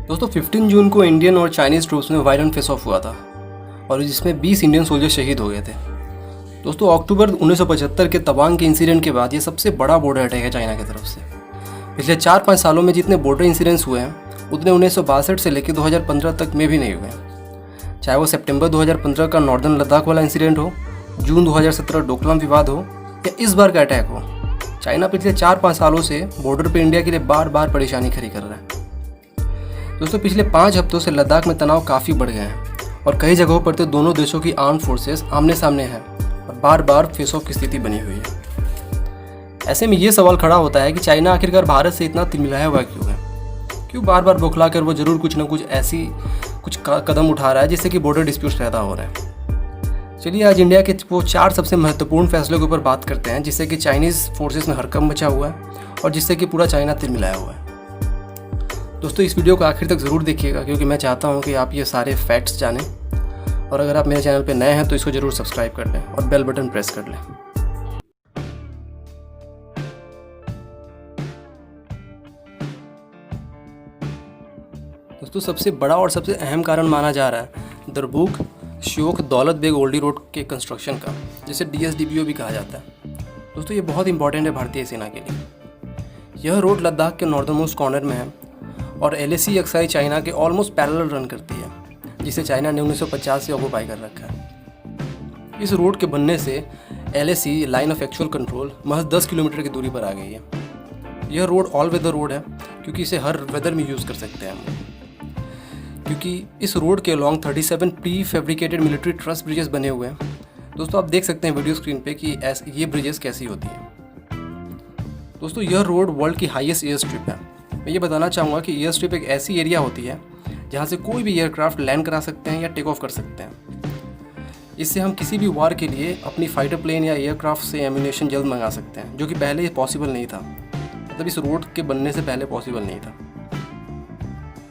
दोस्तों 15 जून को इंडियन और चाइनीज़ ट्रूप्स में वायलेंट फेस ऑफ हुआ था और जिसमें 20 इंडियन सोल्जर शहीद हो गए थे। दोस्तों अक्टूबर 1975 के तवांग के इंसिडेंट के बाद ये सबसे बड़ा बॉर्डर अटैक है चाइना की तरफ से। पिछले 4-5 सालों में जितने बॉर्डर इंसिडेंट्स हुए हैं उतने 1962 से लेकर 2015 तक में भी नहीं हुए, चाहे वो सितंबर 2015 का नॉर्दर्न लद्दाख वाला इंसिडेंट हो, जून 2017 डोकलाम विवाद हो या इस बार का अटैक हो। चाइना पिछले 4-5 सालों से बॉर्डर पर इंडिया के लिए बार बार परेशानी खड़ी कर रहा है। दोस्तों पिछले 5 हफ्तों से लद्दाख में तनाव काफ़ी बढ़ गए हैं और कई जगहों पर तो दोनों देशों की आर्म्ड फोर्सेस आमने सामने हैं और बार बार फेस ऑफ की स्थिति बनी हुई है। ऐसे में ये सवाल खड़ा होता है कि चाइना आखिरकार भारत से इतना तिलमिलाया हुआ क्यों है, क्यों बार बार बौखला कर वो जरूर कुछ ना कुछ ऐसी कदम उठा रहा है जिससे कि बॉर्डर डिस्प्यूट्स पैदा हो रहे हैं। चलिए आज इंडिया के वो 4 सबसे महत्वपूर्ण फैसलों के ऊपर बात करते हैं जिससे कि चाइनीज़ फोर्सेस में हड़कंप मचा हुआ है और जिससे कि पूरा चाइना तिलमिलाया हुआ है। दोस्तों इस वीडियो को आखिर तक ज़रूर देखिएगा क्योंकि मैं चाहता हूं कि आप ये सारे फैक्ट्स जानें, और अगर आप मेरे चैनल पर नए हैं तो इसको ज़रूर सब्सक्राइब कर लें और बेल बटन प्रेस कर लें। दोस्तों सबसे बड़ा और सबसे अहम कारण माना जा रहा है दरबुक श्योक दौलत बेग ओल्डी रोड के कंस्ट्रक्शन का, जिसे DSDBO भी कहा जाता है। दोस्तों ये बहुत इंपॉर्टेंट है भारतीय सेना के लिए। यह रोड लद्दाख के नॉर्दर्न मोस्ट कॉर्नर में है और LAC चाइना के ऑलमोस्ट पैरेलल रन करती है, जिसे चाइना ने 1950 से ऑक्यूपाई कर रखा है। इस रोड के बनने से LAC line of actual control महज 10 किलोमीटर की दूरी पर आ गई है। यह रोड ऑल वेदर रोड है क्योंकि इसे हर वेदर में यूज़ कर सकते हैं हम, क्योंकि इस रोड के along 37 pre fabricated military truss bridges बने हुए हैं। दोस्तों आप देख सकते हैं वीडियो स्क्रीन पे कि ये ब्रिजेस कैसी होती हैं। दोस्तों यह रोड वर्ल्ड की हाईएस्ट एयर स्ट्रिप है। मैं ये बताना चाहूँगा कि एयर स्ट्रिप एक ऐसी एरिया होती है जहाँ से कोई भी एयरक्राफ्ट लैंड करा सकते हैं या टेक ऑफ कर सकते हैं। इससे हम किसी भी वार के लिए अपनी फाइटर प्लेन या एयरक्राफ्ट से एम्यूनेशन जल्द मंगा सकते हैं, जो कि पहले पॉसिबल नहीं था, मतलब इस रोड के बनने से पहले पॉसिबल नहीं था।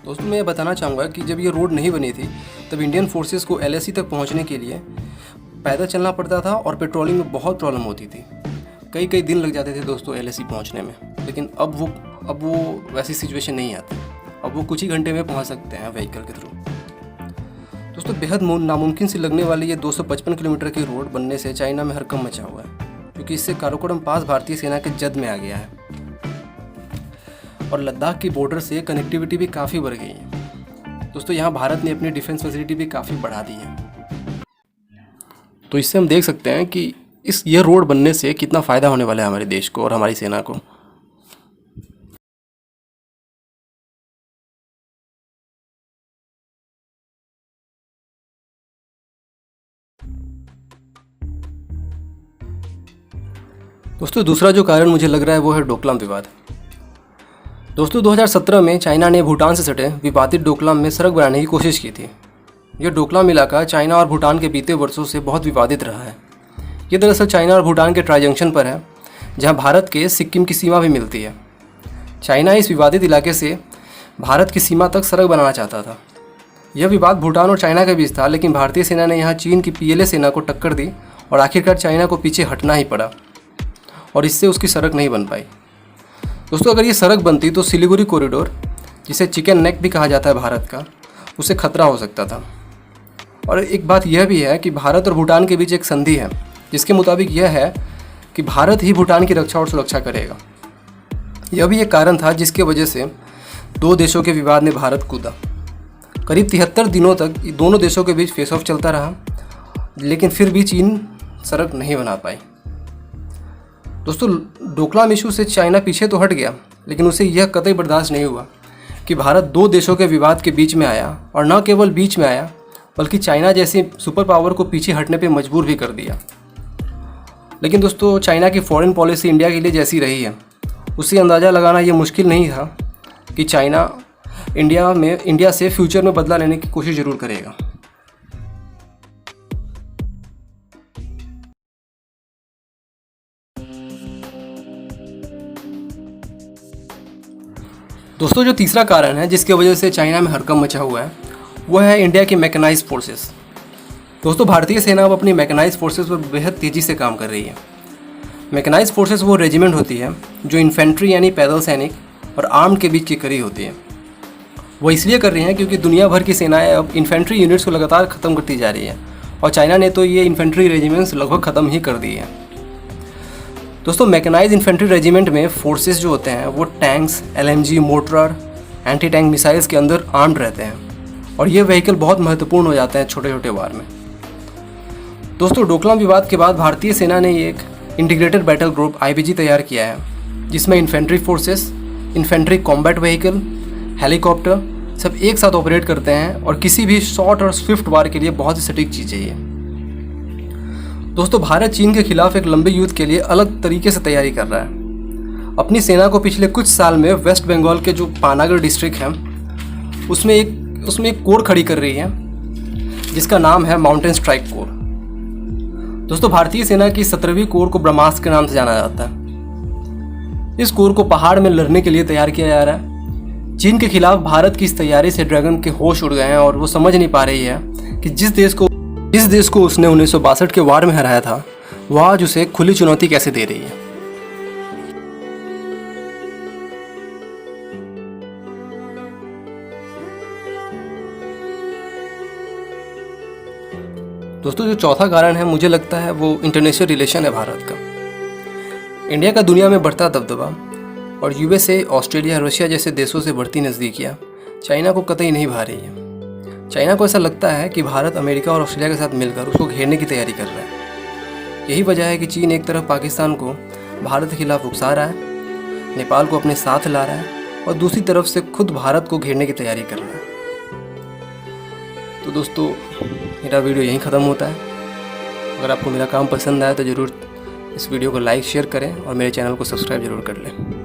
दोस्तों मैं ये बताना चाहूँगा कि जब ये रोड नहीं बनी थी तब इंडियन फोर्सेस को LAC तक पहुँचने के लिए पैदल चलना पड़ता था और पेट्रोलिंग में बहुत प्रॉब्लम होती थी। कई दिन लग जाते थे दोस्तों LAC पहुँचने में, लेकिन अब वो वैसी सिचुएशन नहीं आती। अब वो कुछ ही घंटे में पहुंच सकते हैं व्हीकल के थ्रू। दोस्तों बेहद नामुमकिन सी लगने वाली ये 255 किलोमीटर की रोड बनने से चाइना में हड़कंप मचा हुआ है, क्योंकि इससे काराकोरम पास भारतीय सेना के जद में आ गया है और लद्दाख की बॉर्डर से कनेक्टिविटी भी काफ़ी बढ़ गई है। दोस्तों यहाँ भारत ने अपनी डिफेंस फैसिलिटी भी काफ़ी बढ़ा दी है। तो इससे हम देख सकते हैं कि यह रोड बनने से कितना फ़ायदा होने वाला है हमारे देश को और हमारी सेना को। दोस्तों दूसरा जो कारण मुझे लग रहा है वो है डोकलाम विवाद। दोस्तों 2017 में चाइना ने भूटान से सटे विवादित डोकलाम में सड़क बनाने की कोशिश की थी। यह डोकलाम इलाका चाइना और भूटान के बीते वर्षों से बहुत विवादित रहा है। ये दरअसल चाइना और भूटान के ट्राई जंक्शन पर है, जहां भारत के सिक्किम की सीमा भी मिलती है। चाइना इस विवादित इलाके से भारत की सीमा तक सड़क बनाना चाहता था। यह विवाद भूटान और चाइना के बीच था, लेकिन भारतीय सेना ने यहाँ चीन की PLA सेना को टक्कर दी और आखिरकार चाइना को पीछे हटना ही पड़ा और इससे उसकी सड़क नहीं बन पाई। दोस्तों अगर ये सड़क बनती तो सिलीगुड़ी कॉरिडोर, जिसे चिकन नेक भी कहा जाता है भारत का, उसे खतरा हो सकता था। और एक बात यह भी है कि भारत और भूटान के बीच एक संधि है जिसके मुताबिक यह है कि भारत ही भूटान की रक्षा और सुरक्षा करेगा। यह भी एक कारण था जिसके वजह से दो देशों के विवाद में भारत कूदा। करीब 73 दिनों तक दोनों देशों के बीच फेस ऑफ चलता रहा, लेकिन फिर भी चीन सड़क नहीं बना पाई। दोस्तों डोकलाम इशू से चाइना पीछे तो हट गया, लेकिन उसे यह कतई बर्दाश्त नहीं हुआ कि भारत दो देशों के विवाद के बीच में आया, और न केवल बीच में आया बल्कि चाइना जैसी सुपर पावर को पीछे हटने पर मजबूर भी कर दिया। लेकिन दोस्तों चाइना की फॉरेन पॉलिसी इंडिया के लिए जैसी रही है, उससे अंदाज़ा लगाना ये मुश्किल नहीं था कि चाइना इंडिया से फ्यूचर में बदला लेने की कोशिश ज़रूर करेगा। दोस्तों जो तीसरा कारण है जिसकी वजह से चाइना में हड़कंप मचा हुआ है वह है इंडिया की मैकेनाइज्ड फोर्सेस। दोस्तों भारतीय सेना अब अपनी मैकेनाइज्ड फोर्सेस पर बेहद तेज़ी से काम कर रही है। मैकेनाइज्ड फोर्सेस वो रेजिमेंट होती है जो इन्फेंट्री यानी पैदल सैनिक और आर्म्ड के बीच की कड़ी होती है। वो इसलिए कर रही हैं क्योंकि दुनिया भर की सेनाएं अब इन्फेंट्री यूनिट्स को लगातार ख़त्म करती जा रही हैं और चाइना ने तो ये इन्फेंट्री रेजिमेंट्स लगभग ख़त्म ही कर दिए हैं। दोस्तों, मैकेनाइज इन्फेंट्री रेजिमेंट में फोर्सेस जो होते हैं वो tanks, LMG, mortar, anti tank missiles के अंदर आर्म्ड रहते हैं और ये व्हीकल बहुत महत्वपूर्ण हो जाते हैं छोटे छोटे वार में। दोस्तों, डोकलाम विवाद के बाद भारतीय सेना ने एक इंटीग्रेटेड बैटल ग्रुप IBG तैयार किया है जिसमें infantry forces, infantry combat vehicle, helicopter सब एक साथ ऑपरेट करते हैं और किसी भी शॉर्ट और स्विफ्ट वार के लिए बहुत ही सटीक चीज़ है ये। दोस्तों, भारत चीन के खिलाफ एक लंबे युद्ध के लिए अलग तरीके से तैयारी कर रहा है। अपनी सेना को पिछले कुछ साल में वेस्ट बंगाल के जो पानागढ़ डिस्ट्रिक्ट है उसमें एक कोर खड़ी कर रही है जिसका नाम है माउंटेन स्ट्राइक कोर। दोस्तों, भारतीय सेना की 17वीं कोर को ब्रह्मास्त्र के नाम से जाना जाता है। इस कोर को पहाड़ में लड़ने के लिए तैयार किया जा रहा है। चीन के खिलाफ भारत की इस तैयारी से ड्रैगन के होश उड़ गए हैं और वो समझ नहीं पा रही है कि जिस देश को उसने 1962 के वार में हराया था वो आज उसे खुली चुनौती कैसे दे रही है। दोस्तों, जो चौथा कारण है मुझे लगता है वो इंटरनेशनल रिलेशन है भारत का। इंडिया का दुनिया में बढ़ता दबदबा और USA, ऑस्ट्रेलिया, रशिया जैसे देशों से बढ़ती नज़दीकियाँ चाइना को कतई नहीं भा रही है। चाइना को ऐसा लगता है कि भारत अमेरिका और ऑस्ट्रेलिया के साथ मिलकर उसको घेरने की तैयारी कर रहा है। यही वजह है कि चीन एक तरफ पाकिस्तान को भारत के खिलाफ उकसा रहा है, नेपाल को अपने साथ ला रहा है और दूसरी तरफ से खुद भारत को घेरने की तैयारी कर रहा है। तो दोस्तों, मेरा वीडियो यहीं ख़त्म होता है। अगर आपको मेरा काम पसंद आया तो ज़रूर इस वीडियो को लाइक शेयर करें और मेरे चैनल को सब्सक्राइब ज़रूर कर लें।